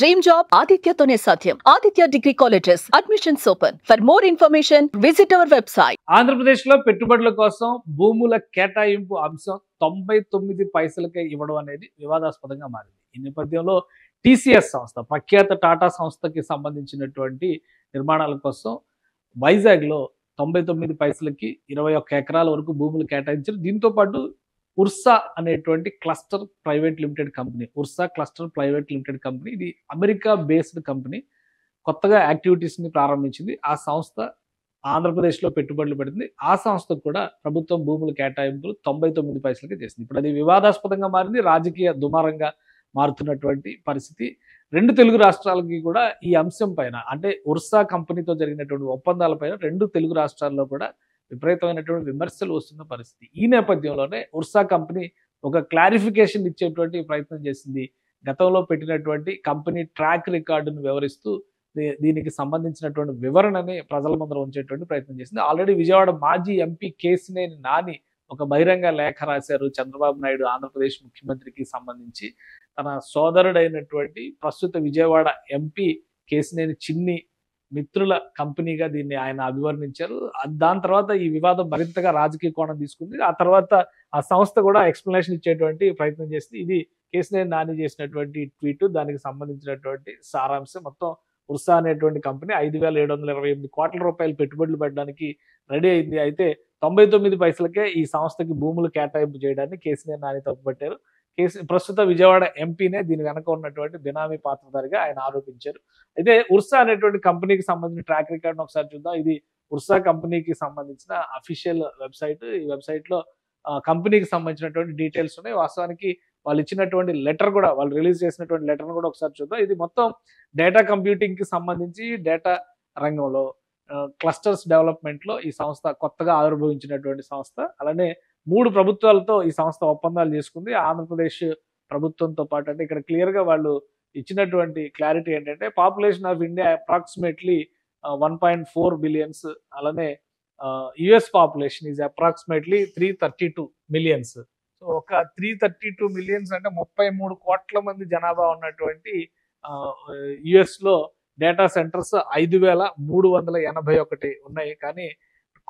Dream job ఆదిత్యతోనే సాధ్యం. Aditya degree colleges admissions open. For more information visit our website. ఆంధ్రప్రదేశ్లో పెట్టుబడుల కోసం భూముల కేటాయింపు అంశం 99 పైసలకే ఇవ్వడం అనేది వివాదాస్పదంగా మారింది. ఈ నేపథ్యంలో టీసీఎస్ సంస్థ, ప్రఖ్యాత టాటా సంస్థకి సంబంధించినటువంటి నిర్మాణాల కోసం వైజాగ్లో 99 పైసలకి 21 ఎకరాల వరకు భూములు కేటాయించారు. దీంతో పాటు ఉర్సా అనేటువంటి cluster private limited company, Ursa cluster private limited company, ఇది అమెరికా బేస్డ్ కంపెనీ, కొత్తగా యాక్టివిటీస్ని ప్రారంభించింది. ఆ సంస్థ ఆంధ్రప్రదేశ్లో పెట్టుబడులు పెడుతుంది. ఆ సంస్థకు కూడా ప్రభుత్వం భూముల కేటాయింపులు 99 పైసలకి చేసింది. ఇప్పుడు అది వివాదాస్పదంగా మారింది, రాజకీయ దుమారంగా మారుతున్నటువంటి పరిస్థితి. రెండు తెలుగు రాష్ట్రాలకి కూడా ఈ అంశం పైన, అంటే ఉర్సా కంపెనీతో జరిగినటువంటి ఒప్పందాలపైన రెండు తెలుగు రాష్ట్రాల్లో కూడా విపరీతమైనటువంటి విమర్శలు వస్తున్న పరిస్థితి. ఈ నేపథ్యంలోనే ఉర్సా కంపెనీ ఒక క్లారిఫికేషన్ ఇచ్చేటువంటి ప్రయత్నం చేసింది. గతంలో పెట్టినటువంటి కంపెనీ ట్రాక్ రికార్డును వివరిస్తూ దీనికి సంబంధించినటువంటి వివరణని ప్రజల ముందర ఉంచేటువంటి ప్రయత్నం చేసింది. ఆల్రెడీ విజయవాడ మాజీ ఎంపీ కేసినేని నాని ఒక బహిరంగ లేఖ రాశారు చంద్రబాబు నాయుడు ఆంధ్రప్రదేశ్ ముఖ్యమంత్రికి సంబంధించి. తన సోదరుడైనటువంటి ప్రస్తుత విజయవాడ ఎంపీ కేసినేని చిన్ని మిత్రుల కంపెనీగా దీన్ని ఆయన అభివర్ణించారు. దాని తర్వాత ఈ వివాదం మరింతగా రాజకీయ కోణం తీసుకుంది. ఆ తర్వాత ఆ సంస్థ కూడా ఎక్స్ప్లెనేషన్ ఇచ్చేటువంటి ప్రయత్నం చేసింది. ఇది కేసినేని నాని చేసినటువంటి ట్వీట్, దానికి సంబంధించినటువంటి సారాంశం. మొత్తం ఉర్సా అనేటువంటి కంపెనీ 5,728 కోట్ల రూపాయలు పెట్టుబడులు పెట్టడానికి రెడీ అయింది. అయితే 99 పైసలకే ఈ సంస్థకి భూములు కేటాయింపు చేయడాన్ని కేసినేని నాని తప్పుపట్టారు. ప్రస్తుత విజయవాడ ఎంపీనే దీని వెనక ఉన్నటువంటి బినామీ పాత్రధారిగా ఆయన ఆరోపించారు. అయితే ఉర్సా అనేటువంటి కంపెనీకి సంబంధించిన ట్రాక్ రికార్డ్ ఒకసారి చూద్దాం. ఇది ఉర్సా కంపెనీకి సంబంధించిన అఫీషియల్ వెబ్సైట్. ఈ వెబ్సైట్ లో కంపెనీకి సంబంధించినటువంటి డీటెయిల్స్ ఉన్నాయి. వాస్తవానికి వాళ్ళు ఇచ్చినటువంటి లెటర్ కూడా, వాళ్ళు రిలీజ్ చేసినటువంటి లెటర్ను కూడా ఒకసారి చూద్దాం. ఇది మొత్తం డేటా కంప్యూటింగ్ కి సంబంధించి డేటా రంగంలో క్లస్టర్స్ డెవలప్మెంట్ లో ఈ సంస్థ కొత్తగా ఆవిర్భవించినటువంటి సంస్థ. అలానే 3 ప్రభుత్వాలతో ఈ సంస్థ ఒప్పందాలు చేసుకుంది. ఆంధ్రప్రదేశ్ ప్రభుత్వంతో పాటు, అంటే ఇక్కడ క్లియర్ గా వాళ్ళు ఇచ్చినటువంటి క్లారిటీ ఏంటంటే population of India approximately 1.4 billions. అలానే US population is approximately 332 millions. So ఒక 332 మిలియన్స్ అంటే 33 కోట్ల మంది జనాభా ఉన్నటువంటి యుఎస్ లో డేటా సెంటర్స్ 5,381 ఉన్నాయి. కానీ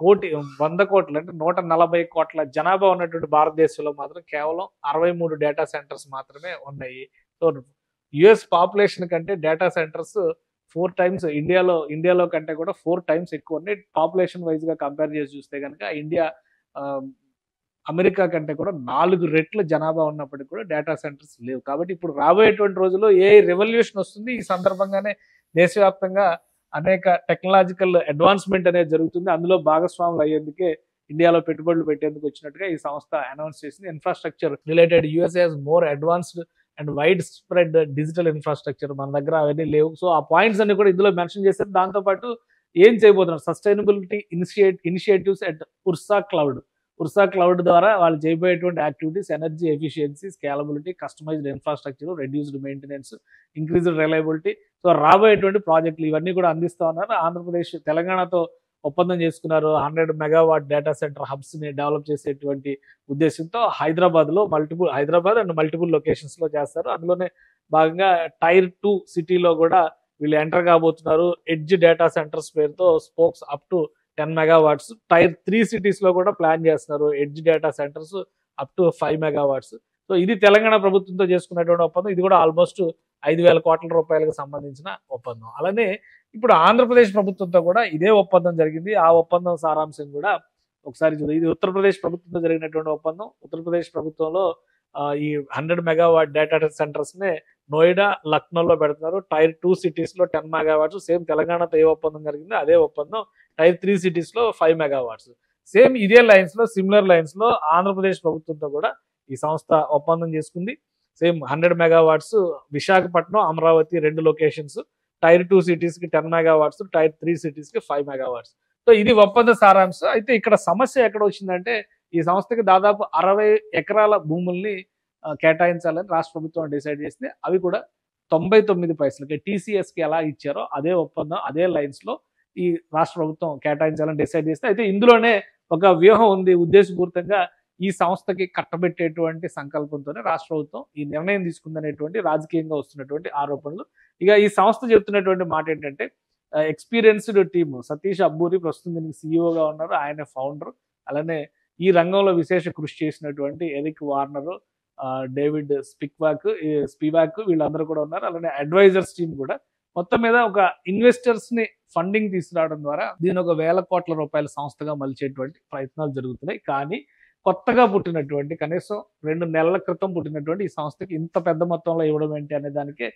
100 కోట్లు అంటే 140 కోట్ల జనాభా ఉన్నటువంటి భారతదేశంలో మాత్రం కేవలం 63 డేటా సెంటర్స్ మాత్రమే ఉన్నాయి. సో యుఎస్ పాపులేషన్ కంటే డేటా సెంటర్స్ 4 టైమ్స్ ఇండియాలో కంటే కూడా 4 టైమ్స్ ఎక్కువ ఉన్నాయి. పాపులేషన్ వైజ్ గా కంపేర్ చేసి చూస్తే కనుక ఇండియా అమెరికా కంటే కూడా 4 రెట్ల జనాభా ఉన్నప్పటికీ కూడా డేటా సెంటర్స్ లేవు. కాబట్టి ఇప్పుడు రాబోయేటువంటి రోజుల్లో ఏ రెవల్యూషన్ వస్తుంది. ఈ సందర్భంగానే దేశవ్యాప్తంగా అనేక టెక్నాలజికల్ అడ్వాన్స్మెంట్ అనేది జరుగుతుంది. అందులో భాగస్వాములు అయ్యేందుకే ఇండియాలో పెట్టుబడులు పెట్టేందుకు వచ్చినట్టుగా ఈ సంస్థ అనౌన్స్ చేసింది. Infrastructure related USA has more advanced and wide spread digital infrastructure. మన దగ్గర అవన్నీ లేవు. సో ఆ పాయింట్స్ అన్ని కూడా ఇందులో మెన్షన్ చేశారు. దాంతోపాటు ఏం చేయబోతున్నారు, sustainability initiatives at Ursa Cloud. Ursa Cloud ద్వారా వాళ్ళు చేయబోయేటువంటి activities energy efficiency, scalability, customised infrastructure, reduced maintenance, increased reliability. So రాబోయేటువంటి ప్రాజెక్టులు ఇవన్నీ కూడా అందిస్తా ఉన్నారు. ఆంధ్రప్రదేశ్ తెలంగాణతో ఒప్పందం చేసుకున్నారు. 100 మెగావాట్ డేటా సెంటర్ హబ్స్ ని డెవలప్ చేసేటువంటి ఉద్దేశంతో హైదరాబాద్ అండ్ మల్టిపుల్ లొకేషన్స్ లో చేస్తారు. అందులోనే భాగంగా టైర్ 2 సిటీలో కూడా వీళ్ళు ఎంటర్ కాబోతున్నారు. ఎడ్జ్ డేటా సెంటర్స్ పేరుతో spokes up to 10 megawatts. Tier 3 cities లో కూడా ప్లాన్ చేస్తున్నారు edge data centers up to 5 megawatts. So ఇది తెలంగాణ ప్రభుత్వంతో చేసుకున్నటువంటి ఒప్పందం. ఇది కూడా ఆల్మోస్ట్ 5,000 కోట్ల రూపాయలకు సంబంధించిన ఒప్పందం. అలానే ఇప్పుడు ఆంధ్రప్రదేశ్ ప్రభుత్వంతో కూడా ఇదే ఒప్పందం జరిగింది. ఆ ఒప్పందం సారాంశం కూడా ఒకసారి చూద్దాం. ఇది ఉత్తరప్రదేశ్ ప్రభుత్వంతో జరిగినటువంటి ఒప్పందం. ఉత్తరప్రదేశ్ ప్రభుత్వంలో ఈ 100 మెగావాట్ డేటా సెంటర్స్ నే నోయిడా, లక్నోలో పెడుతున్నారు. టైర్ 2 సిటీస్ లో 10 మెగావాట్స్. సేమ్ తెలంగాణతో ఏ ఒప్పందం జరిగిందో అదే ఒప్పందం టైర్ 3 సిటీస్ లో 5 మెగావాట్స్. సేమ్ ఇదే లైన్స్ లో, సిమిలర్ లైన్స్ లో ఆంధ్రప్రదేశ్ ప్రభుత్వంతో కూడా ఈ సంస్థ ఒప్పందం చేసుకుంది. Same 100 megawatts Visakhapatnam, Amaravati 2 locations. Tyre 2 cities కి 10 మెగావాట్స్, టైర్ 3 సిటీస్ కి 5 మెగావాట్స్. సో ఇది ఒప్పంద సారాంశం. అయితే ఇక్కడ సమస్య ఎక్కడ వచ్చిందంటే ఈ సంస్థకి దాదాపు 60 ఎకరాల భూముల్ని కేటాయించాలని రాష్ట్ర ప్రభుత్వం డిసైడ్ చేసింది. అవి కూడా 99 పైసలకి టీసీఎస్ కి ఎలా ఇచ్చారో అదే ఒప్పందం, అదే లైన్స్ లో ఈ రాష్ట్ర ప్రభుత్వం కేటాయించాలని డిసైడ్ చేస్తే, అయితే ఇందులోనే ఒక వ్యూహం ఉంది. ఉద్దేశపూర్వకంగా ఈ సంస్థకి కట్టబెట్టేటువంటి సంకల్పంతోనే రాష్ట్ర ప్రభుత్వం ఈ నిర్ణయం తీసుకుందనేటువంటి రాజకీయంగా వస్తున్నటువంటి ఆరోపణలు. ఇక ఈ సంస్థ చెప్తున్నటువంటి మాట ఏంటంటే ఎక్స్పీరియన్స్డ్ టీమ్ సతీష్ అబ్బూరి ప్రస్తుతం దీనికి సీఈఓగా ఉన్నారు, ఆయన ఫౌండర్. అలానే ఈ రంగంలో విశేష కృషి చేసినటువంటి ఎరిక్ వార్నర్, డేవిడ్ స్పివాక్ వీళ్ళందరూ కూడా ఉన్నారు. అలానే అడ్వైజర్స్ టీమ్ కూడా. మొత్తం మీద ఒక ఇన్వెస్టర్స్ ని ఫండింగ్ తీసుకురావడం ద్వారా దీని ఒక వేల కోట్ల రూపాయల సంస్థగా మలిచేటువంటి ప్రయత్నాలు జరుగుతున్నాయి. కానీ కొత్తగా పుట్టినటువంటి కనీసం 2 నెలల క్రితం పుట్టినటువంటి ఈ సంస్థకి ఇంత పెద్ద మొత్తంలో ఇవ్వడం ఏంటి అనే దానికి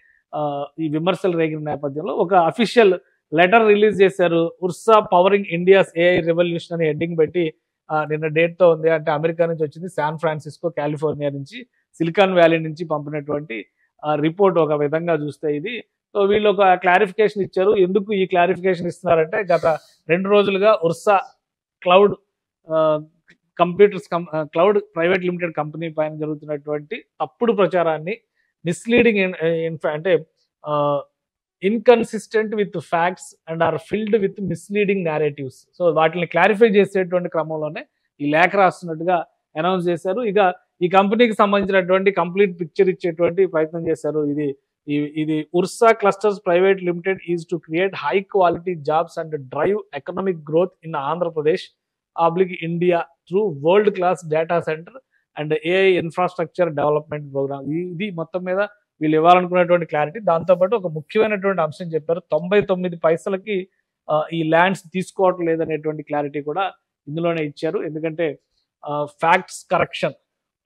ఈ విమర్శలు రేగిన నేపథ్యంలో ఒక అఫీషియల్ లెటర్ రిలీజ్ చేశారు. Ursa pouring India's AI revolution అని హెడ్డింగ్ పెట్టి నిన్న డేట్ తో ఉంది. అంటే అమెరికా నుంచి వచ్చింది, శాన్ ఫ్రాన్సిస్కో కాలిఫోర్నియా నుంచి, సిలికాన్ వ్యాలీ నుంచి పంపినటువంటి రిపోర్ట్. ఒక విధంగా చూస్తే ఇది సో వీళ్ళు ఒక క్లారిఫికేషన్ ఇచ్చారు. ఎందుకు ఈ క్లారిఫికేషన్ ఇస్తున్నారంటే గత 2 రోజులుగా Ursa cloud cloud private limited company పైన జరుగుతున్నటువంటి తప్పుడు ప్రచారాన్ని, మిస్లీడింగ్ అంటే inconsistent with facts and are filled with misleading narratives. So వాటిని క్లారిఫై చేసేటువంటి క్రమంలోనే ఈ లేఖ రాస్తున్నట్టుగా అనౌన్స్ చేశారు. ఇక ఈ కంపెనీకి సంబంధించినటువంటి కంప్లీట్ పిక్చర్ ఇచ్చేటువంటి ప్రయత్నం చేశారు. ఇది Ursa clusters private limited is to create high quality jobs and drive economic growth in Andhra Pradesh India through world class data centre and AI infrastructure development programme. ఇది మొత్తం మీద వీళ్ళు ఇవ్వాలనుకున్నటువంటి క్లారిటీ. దాంతోపాటు ఒక ముఖ్యమైనటువంటి అంశం చెప్పారు. 99 పైసలకి ఈ ల్యాండ్స్ తీసుకోవటం లేదనేటువంటి క్లారిటీ కూడా ఇందులోనే ఇచ్చారు. ఎందుకంటే facts correction,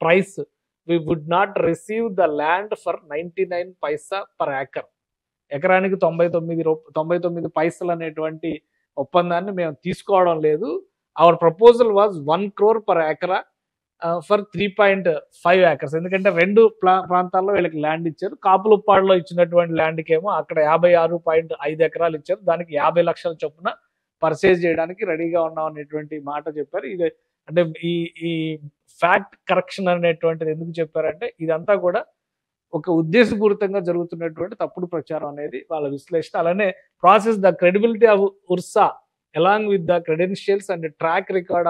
price, we would not receive the land for 99 paisa per acre. ఎకరానికి 99 పైసలు అనేటువంటి ఒప్పందాన్ని మేము తీసుకోవడం లేదు. Our proposal was 1 crore per acre for 3.5 acres. ఎందుకంటే 2 ప్రాంతాల్లో వీళ్ళకి ల్యాండ్ ఇచ్చారు. కాపులుప్పాడులో ఇచ్చినటువంటి ల్యాండ్కి ఏమో అక్కడ 56.5 ఎకరాలు ఇచ్చారు. దానికి 50 లక్షల చొప్పున పర్చేజ్ చేయడానికి రెడీగా ఉన్నాం అనేటువంటి మాట చెప్పారు. ఇది అంటే ఈ ఫ్యాక్ట్ కరెక్షన్ అనేటువంటిది ఎందుకు చెప్పారంటే ఇదంతా కూడా ఒక ఉద్దేశపూరితంగా జరుగుతున్నటువంటి తప్పుడు ప్రచారం అనేది వాళ్ళ విశ్లేషణ. అలానే process the credibility of Ursa along with the credentials and track record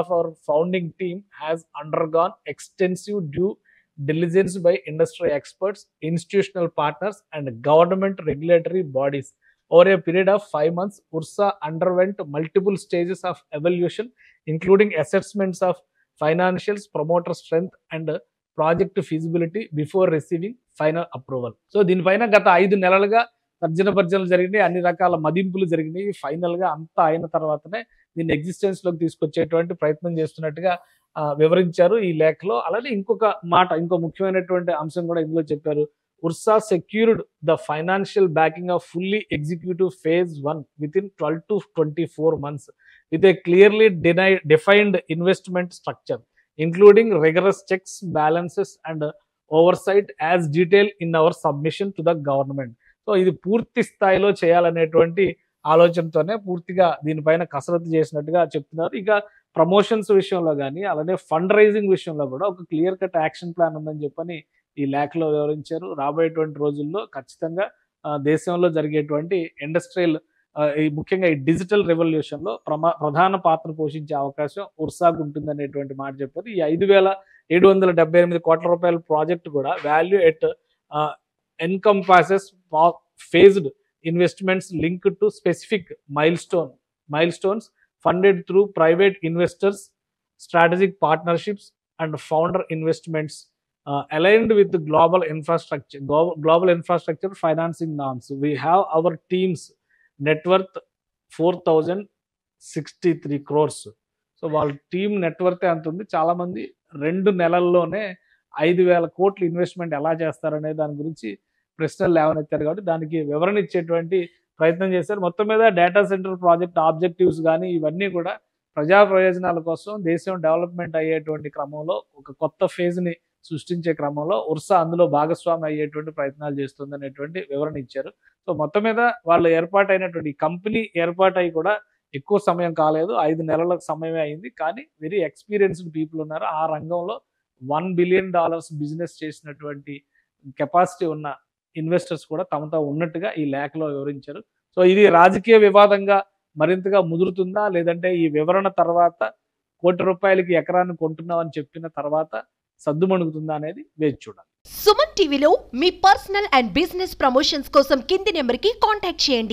of our founding team has undergone extensive due diligence by industry experts, institutional partners and government regulatory bodies. Over a period of 5 months, Ursa underwent multiple stages of evaluation, including assessments of financials, promoter strength and project feasibility before receiving final approval. So దీనిపైన గత 5 నెలలుగా తర్జనభర్జనలు జరిగినాయి, అన్ని రకాల మదింపులు జరిగినాయి. Final గా అంతా అయిన తర్వాతనే దీన్ని ఎగ్జిస్టెన్స్ లోకి తీసుకొచ్చేటువంటి ప్రయత్నం చేస్తున్నట్టుగా వివరించారు ఈ లేఖలో. అలానే ఇంకో ముఖ్యమైనటువంటి అంశం కూడా ఇందులో చెప్పారు. Ursa secured the financial backing of fully executive phase 1 within 12 to 24 months with a clearly defined investment structure, including rigorous checks, balances and oversight as detailed in our submission to the government. So ఇది పూర్తి స్థాయిలో చేయాలనేటువంటి ఆలోచనతోనే పూర్తిగా దీనిపైన కసరత్తు చేసినట్టుగా చెప్తున్నారు. ఇక ప్రమోషన్స్ విషయంలో కానీ అలానే ఫండ్ రైజింగ్ విషయంలో కూడా ఒక క్లియర్ కట్ యాక్షన్ ప్లాన్ ఉందని చెప్పని ఈ లేఖలో వివరించారు. రాబోయేటువంటి రోజుల్లో ఖచ్చితంగా దేశంలో జరిగేటువంటి ఇండస్ట్రియల్ ముఖ్యంగా ఈ డిజిటల్ రెవల్యూషన్ లో ప్రధాన పాత్ర పోషించే అవకాశం ఉర్సాకు ఉంటుందనేటువంటి మాట చెప్పారు. ఈ 5,778 కోట్ల రూపాయల ప్రాజెక్ట్ కూడా value at encompasses phased investments linked to specific milestones funded through private investors, strategic partnerships and founder investments aligned with the global infrastructure financing norms. We have our team's net worth 4,063 crores. So వాళ్ళ team network ఎంత ఉంది, చాలా మంది 2 నెలల్లోనే 5,000 కోట్లు investment ఎలా చేస్తారనే దాని గురించి ప్రశ్నలు లేవనెత్తారు. కాబట్టి దానికి వివరణ ఇచ్చేటువంటి ప్రయత్నం చేశారు. మొత్తం మీద డేటా సెంటర్ ప్రాజెక్ట్ ఆబ్జెక్టివ్స్ కానీ ఇవన్నీ కూడా ప్రజా ప్రయోజనాల కోసం దేశం డెవలప్మెంట్ అయ్యేటువంటి క్రమంలో ఒక కొత్త ఫేజ్ని సృష్టించే క్రమంలో ఉర్సా అందులో భాగస్వామి అయ్యేటువంటి ప్రయత్నాలు చేస్తుంది అనేటువంటి వివరణ ఇచ్చారు. సో మొత్తం మీద వాళ్ళు ఏర్పాటైనటువంటి కంపెనీ ఏర్పాటై కూడా ఎక్కువ సమయం కాలేదు, 5 నెలల సమయమే అయింది. కానీ వెరీ ఎక్స్పీరియన్స్డ్ పీపుల్ ఉన్నారు. ఆ రంగంలో $1 బిలియన్ బిజినెస్ చేసినటువంటి కెపాసిటీ ఉన్న ఇన్వెస్టర్స్ కూడా తమతో ఉన్నట్టుగా ఈ లేఖలో వివరించారు. సో ఇది రాజకీయ వివాదంగా మరింతగా ముదురుతుందా, లేదంటే ఈ వివరణ తర్వాత ₹1 కోటి ఎకరాన్ని కొంటున్నామని చెప్పిన తర్వాత సద్దుమణుగుతుందా అనేది వేచి చూడాలి. సుమన్ టీవీలో మీ పర్సనల్ అండ్ బిజినెస్ ప్రమోషన్స్ కోసం కింది నెంబర్కి కాంటాక్ట్ చేయండి.